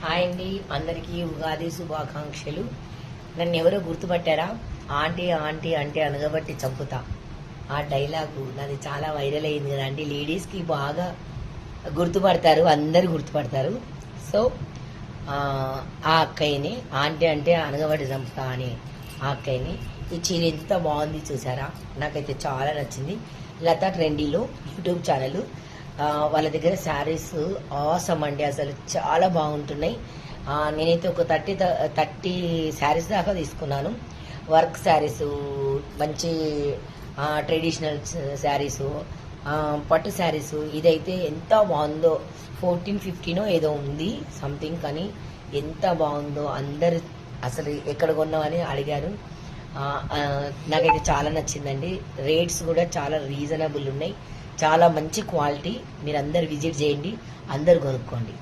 Hi అండి, అందరికీ ఉగాది శుభాకాంక్షలు. నన్ను ఎవరో గుర్తుపట్టారా? ఆంటీ ఆంటీ అంటే అనగబట్టి చంపుతా. ఆ డైలాగు నాది చాలా వైరల్ అయింది కదా అండి. లేడీస్కి బాగా గుర్తుపడతారు, అందరు గుర్తుపడతారు. సో ఆ అక్కయ్యని, ఆంటీ అంటే అనగబట్టి చంపుతా అని ఆ అక్కయ్యని. ఈ చీర ఎంత బాగుంది చూసారా? నాకైతే చాలా నచ్చింది. లతా ట్రెండీలో యూట్యూబ్ ఛానల్, వాళ్ళ దగ్గర శారీస్ ఆసమ్ అండి, అసలు చాలా బాగుంటున్నాయి. నేనైతే ఒక 30 శారీస్ దాకా తీసుకున్నాను. వర్క్ శారీసు, మంచి ట్రెడిషనల్ శారీసు, పట్టు శారీసు. ఇదైతే ఎంత బాగుందో, 14-15 ఏదో ఉంది సంథింగ్, కానీ ఎంత బాగుందో. అందరు అసలు ఎక్కడ కొన్నామని అడిగారు. నాకైతే చాలా నచ్చిందండి. రేట్స్ కూడా చాలా రీజనబుల్ ఉన్నాయి, చాలా మంచి క్వాలిటీ. మీరు అందరు విజిట్ చేయండి, అందరు కొనుక్కోండి.